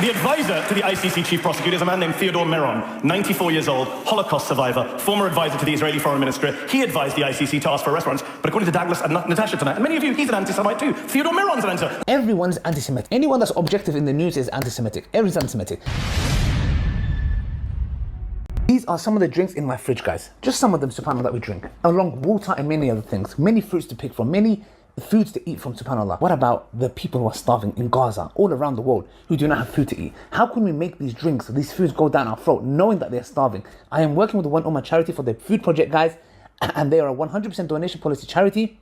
The advisor to the ICC chief prosecutor is a man named Theodore Meron, 94 years old, Holocaust survivor, former advisor to the Israeli foreign minister. He advised the ICC to ask for arrest warrants, but according to Douglus and Natasha tonight, and many of you, he's an anti-Semite too. Theodore Meron's an anti-Semite. Everyone's anti-Semitic. Anyone that's objective in the news is anti-Semitic. Everyone's anti-Semitic. These are some of the drinks in my fridge, guys. Just some of them, subhanAllah, that we drink. Along water and many other things. Many fruits to pick from. Many foods to eat from, subhanAllah. What about the people who are starving in Gaza, all around the world, who do not have food to eat? How can we make these drinks, these foods go down our throat, knowing that they're starving? I am working with the One Ummah charity for the food project, guys, and they are a 100% donation policy charity.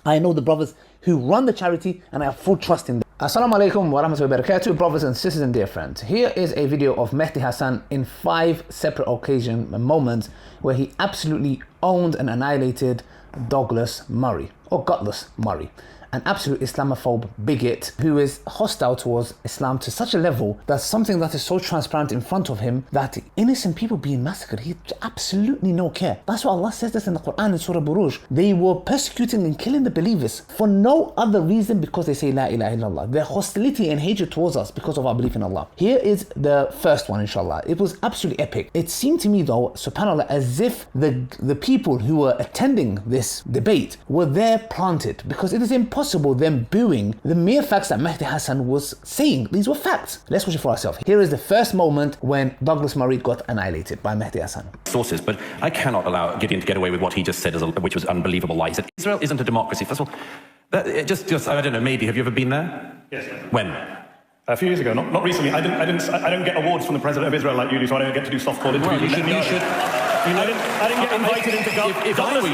I know the brothers who run the charity, and I have full trust in them. Assalamu alaikum wa rahmatullahi wa barakatuh, brothers and sisters and dear friends. Here is a video of Mahdi Hassan in 5 separate occasions and moments where he absolutely owned and annihilated Douglus Murray, or Gutless Murray, an absolute Islamophobe bigot who is hostile towards Islam to such a level that something that is so transparent in front of him that innocent people being massacred, he absolutely no care. That's why Allah says this in the Quran in Surah Buruj. They were persecuting and killing the believers for no other reason because they say La ilaha illallah. Their hostility and hatred towards us because of our belief in Allah. Here is the first one, inshallah. It was absolutely epic. It seemed to me though, subhanAllah, as if the people who were attending this debate were there planted, because it is impossible them booing the mere facts that Mahdi Hassan was saying. These were facts. Let's watch it for ourselves. Here is the first moment when Douglus Murray got annihilated by Mahdi Hassan. Sources, but I cannot allow Gideon to get away with what he just said, which was an unbelievable lie. He said Israel isn't a democracy. First of all, just I don't know. Maybe have you ever been there? Yes. When? A few years ago, not recently. I don't get awards from the president of Israel like you do, so I don't get to do soft call interviews. I didn't get invited into Gaza. If I were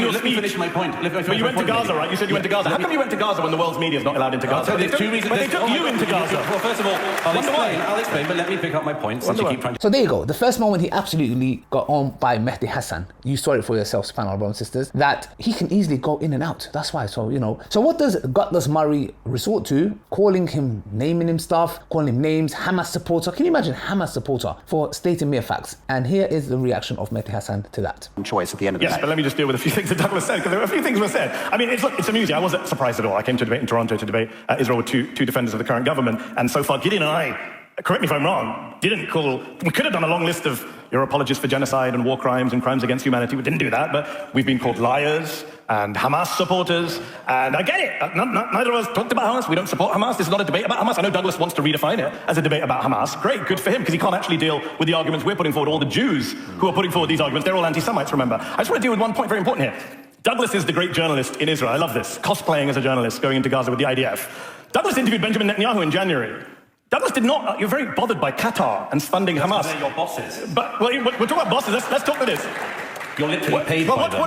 you, let me finish my point. But you went to Gaza, right? You said you went to Gaza. How come you went to Gaza when the world's media is not allowed into Gaza? There's 2 reasons. But they took you into Gaza. Well, first of all, I'll explain, but let me pick up my point since you keep trying to... So there you go. The first moment he absolutely got on by Mahdi Hassan. You saw it for yourselves, subhanAllah, brothers and sisters, that he can easily go in and out. That's why. So, you know. So what does Gutless Murray resort to? Calling him, naming him stuff, calling him names, Hamas supporter. Can you imagine Hamas supporter for stating mere facts? And here is the reaction of Mahdi Hassan to that. Choice at the end of the day. Yes, but let me just deal with a few things that Douglus said, because there were a few things were said. I mean, it's amusing. I wasn't surprised at all. I came to a debate in Toronto to debate Israel with two defenders of the current government, and so far Gideon and I, correct me if I'm wrong, we could have done a long list of you're apologists for genocide and war crimes and crimes against humanity. We didn't do that, but we've been called liars and Hamas supporters, and I get it. Neither of us talked about Hamas. We don't support Hamas. This is not a debate about Hamas. I know Douglus wants to redefine it as a debate about Hamas. Great, good for him, because he can't actually deal with the arguments we're putting forward. All the Jews who are putting forward these arguments, they're all anti-Semites, remember. I just want to deal with one point very important here. Douglus is the great journalist in Israel. I love this. Cosplaying as a journalist, going into Gaza with the IDF. Douglus interviewed Benjamin Netanyahu in January. Douglus did not. You're very bothered by Qatar and funding Hamas. They're your bosses. But well, we're talking about bosses. Let's talk to this. You're literally paid by them.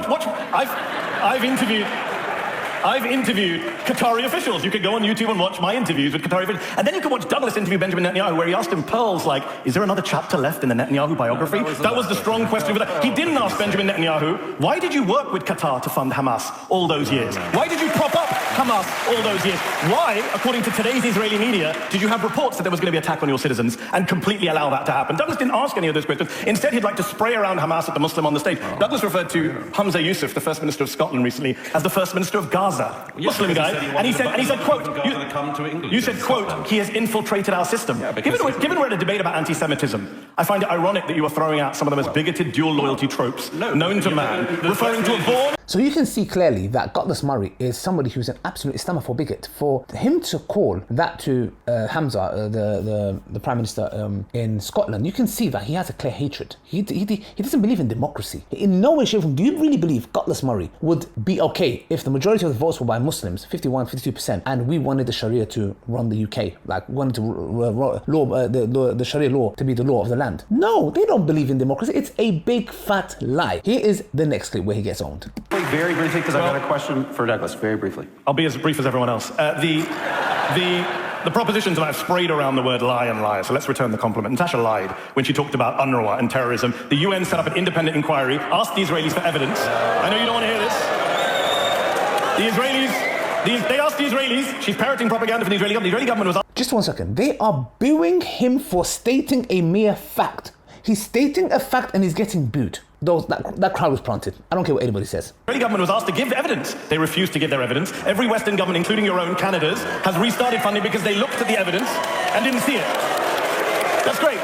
I've interviewed Qatari officials. You could go on YouTube and watch my interviews with Qatari officials. And then you could watch Douglus interview Benjamin Netanyahu, where he asked him pearls like, is there another chapter left in the Netanyahu biography? That was the strong question. He didn't ask Benjamin Netanyahu, why did you work with Qatar to fund Hamas all those years? Why did you prop up Hamas all those years? Why, according to today's Israeli media, did you have reports that there was going to be an attack on your citizens and completely allow that to happen? Douglus didn't ask any of those questions. Instead, he'd like to spray around Hamas at the Muslim on the stage. Douglus referred to Hamza Yusuf, the First Minister of Scotland recently, as the First Minister of Gaza. Muslim guy, and he said, quote, you said, quote, he has infiltrated our system. Given we're at a debate about anti-Semitism, I find it ironic that you are throwing out some of the most bigoted dual loyalty tropes known to man, referring to a born... So you can see clearly that Gutless Murray is somebody who's an absolute Islamophobe bigot. For him to call that to Hamza, the Prime Minister in Scotland, you can see that he has a clear hatred. He doesn't believe in democracy. In no way, shape, or form do you really believe Gutless Murray would be okay if the majority of the votes were by Muslims, 51, 52%, and we wanted the Sharia to run the UK, like wanted to the Sharia law to be the law of the land? No, they don't believe in democracy. It's a big fat lie. Here is the next clip where he gets owned. Very briefly, because I've got a question for Douglus, very briefly. I'll be as brief as everyone else. The propositions that I've sprayed around the word lie and liar, so let's return the compliment. Natasha lied when she talked about UNRWA and terrorism. The UN set up an independent inquiry, asked the Israelis for evidence. I know you don't want to hear this. They asked the Israelis, she's parroting propaganda from the Israeli government. The Israeli government was... Just 1 second. They are booing him for stating a mere fact. He's stating a fact and he's getting booed. That crowd was planted. I don't care what anybody says. The Israeli government was asked to give evidence. They refused to give their evidence. Every Western government, including your own, Canada's, has restarted funding because they looked at the evidence and didn't see it. That's great.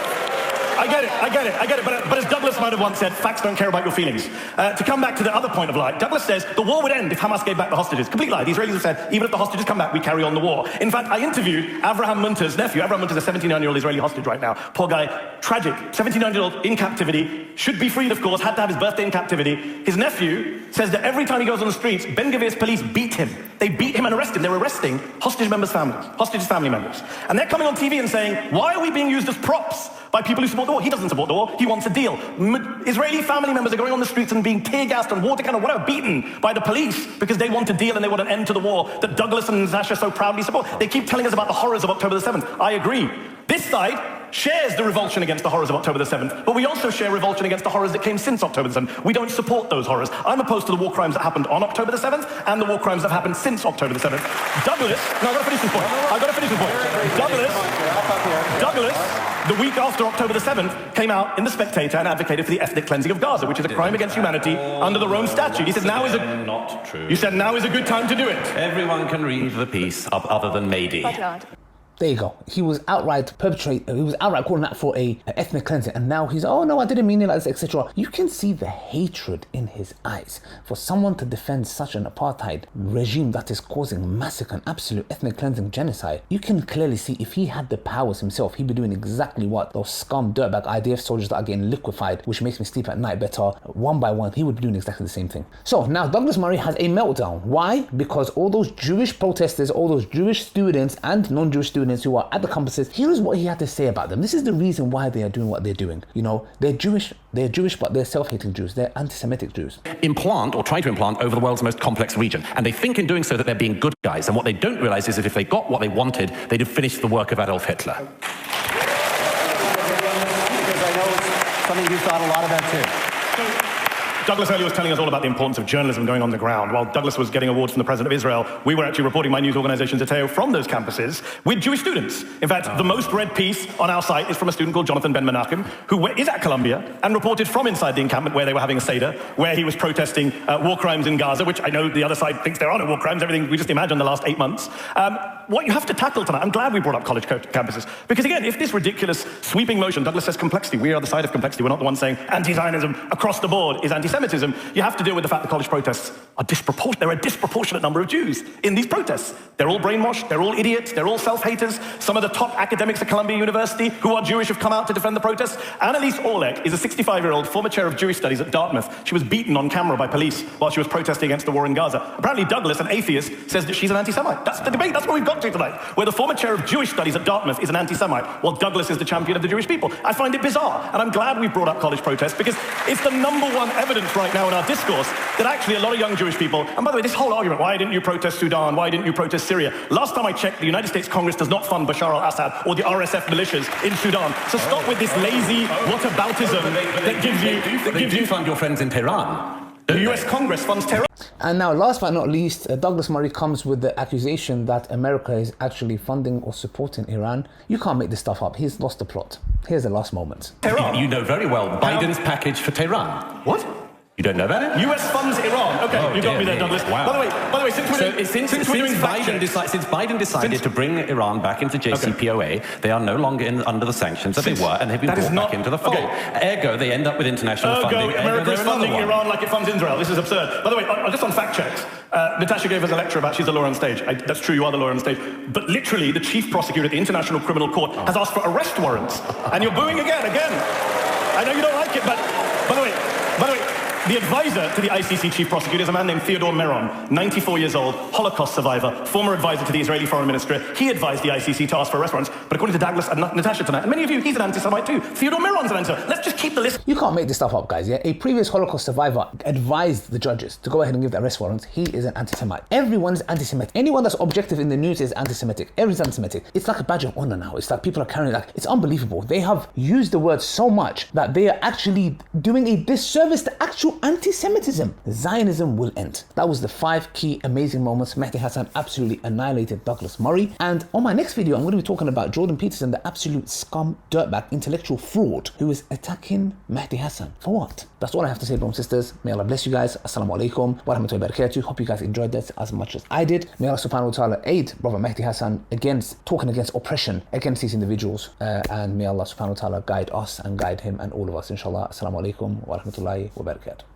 I get it. But as Douglas might have once said, facts don't care about your feelings. To come back to the other point of lie, Douglas says the war would end if Hamas gave back the hostages. Complete lie. The Israelis have said, even if the hostages come back, we carry on the war. In fact, I interviewed Avraham Munter's nephew. Avraham Munter's a 79-year-old Israeli hostage right now. Poor guy, tragic. 79-year-old in captivity, should be freed, of course, had to have his birthday in captivity. His nephew says that every time he goes on the streets, Ben Gvir's police beat him. They beat him and arrest him. They're arresting hostage family members. And they're coming on TV and saying, why are we being used as props by people who support the war? He doesn't support the war. He wants a deal. Israeli family members are going on the streets and being tear-gassed and water cannoned, whatever, beaten by the police because they want a deal and they want an end to the war that Douglas and Natasha so proudly support. They keep telling us about the horrors of October the 7th. I agree. This side shares the revulsion against the horrors of October the 7th, but we also share revulsion against the horrors that came since October the 7th. We don't support those horrors. I'm opposed to the war crimes that happened on October the 7th and the war crimes that happened since October the 7th. Douglas, no, I've got to finish this point. Douglas, the week after October the 7th, came out in The Spectator and advocated for the ethnic cleansing of Gaza, which is a crime against humanity under the Rome Statute. He said now is not true. You said now is a good time to do it. Everyone can read the piece other than Mahdi. There you go. He was outright calling that for a ethnic cleansing, and now he's, oh no, I didn't mean it like this, etc. You can see the hatred in his eyes for someone to defend such an apartheid regime that is causing massacre and absolute ethnic cleansing genocide. You can clearly see if he had the powers himself, he'd be doing exactly what those scum dirtbag IDF soldiers that are getting liquefied, which makes me sleep at night better, one by one, he would be doing exactly the same thing. So now Douglas Murray has a meltdown. Why? Because all those Jewish protesters, all those Jewish students and non-Jewish students who are at the campuses, here is what he had to say about them. This is the reason why they are doing what they're doing. You know, they're Jewish, but they're self-hating Jews. They're anti-Semitic Jews. Implant or try to implant over the world's most complex region. And they think in doing so that they're being good guys. And what they don't realize is that if they got what they wanted, they'd have finished the work of Adolf Hitler. Because I know it's something you've thought a lot about too. Douglas earlier was telling us all about the importance of journalism going on the ground. While Douglas was getting awards from the President of Israel, we were actually reporting my news organization, Zateo, from those campuses with Jewish students. In fact, the most read piece on our site is from a student called Jonathan Ben Menachem, who is at Columbia and reported from inside the encampment where they were having a Seder, where he was protesting war crimes in Gaza, which I know the other side thinks there are no war crimes, everything we just imagined the last 8 months. What you have to tackle tonight, I'm glad we brought up college campuses, because again, if this ridiculous sweeping motion, Douglas says complexity, we are the side of complexity, we're not the ones saying anti-Zionism across the board is anti-Semitism, you have to deal with the fact that college protests are disproportionate. There are a disproportionate number of Jews in these protests. They're all brainwashed, they're all idiots, they're all self-haters. Some of the top academics at Columbia University who are Jewish have come out to defend the protests. Annalise Orlek is a 65-year-old former chair of Jewish studies at Dartmouth. She was beaten on camera by police while she was protesting against the war in Gaza. Apparently Douglas, an atheist, says that she's an anti-Semite. That's the debate, that's what we've got to tonight, where the former chair of Jewish studies at Dartmouth is an anti-Semite, while Douglas is the champion of the Jewish people. I find it bizarre, and I'm glad we brought up college protests, because it's the number one evidence right now in our discourse that actually a lot of young Jewish people, and by the way, this whole argument, why didn't you protest Sudan, why didn't you protest Syria? Last time I checked, the United States Congress does not fund Bashar al-Assad or the RSF militias in Sudan. So stop with this lazy whataboutism that gives you... They do fund your friends in Tehran. The US Congress funds terror. And now, last but not least, Douglas Murray comes with the accusation that America is actually funding or supporting Iran. You can't make this stuff up. He's lost the plot. Here's the last moment. Tehran. You know very well Biden's package for Tehran. What? You don't know about it? US funds Iran. Okay, you got me there, Douglas. Wow. By the way, since Biden decided to bring Iran back into JCPOA, they are no longer under the sanctions that they were, and they've been brought back into the fold. Ergo, they end up with international funding. America's funding Iran like it funds Israel. This is absurd. By the way, just on fact checks, Natasha gave us a lecture about she's a lawyer on stage. That's true, you are the lawyer on stage. But literally, the chief prosecutor at the International Criminal Court has asked for arrest warrants. And you're booing again. I know you don't like it, but by the way, the advisor to the ICC chief prosecutor is a man named Theodore Meron, 94 years old, Holocaust survivor, former advisor to the Israeli foreign minister. He advised the ICC to ask for arrest warrants. But according to Douglas and Natasha tonight, and many of you, he's an anti-Semite too. Theodore Meron's an anti-Semite. Let's just keep the list. You can't make this stuff up, guys, yeah? A previous Holocaust survivor advised the judges to go ahead and give the arrest warrants. He is an anti-Semite. Everyone's anti-Semitic. Anyone that's objective in the news is anti-Semitic. Everyone's anti-Semitic. It's like a badge of honor now. It's like people are carrying it. Like, it's unbelievable. They have used the word so much that they are actually doing a disservice to actual literal anti-Semitism. Zionism will end. That was the 5 key amazing moments. Mahdi Hassan absolutely annihilated Douglas Murray. And on my next video, I'm going to be talking about Jordan Peterson, the absolute scum, dirtbag, intellectual fraud who is attacking Mahdi Hassan. For what? That's all I have to say, brothers and sisters. May Allah bless you guys. Assalamu alaikum wa rahmatullahi wa barakatuh. Hope you guys enjoyed this as much as I did. May Allah subhanahu wa ta'ala aid Brother Mahdi Hassan against talking against oppression against these individuals. And may Allah subhanahu wa ta'ala guide us and guide him and all of us, inshallah. Assalamu alaikum wa rahmatullahi wa barakatuh.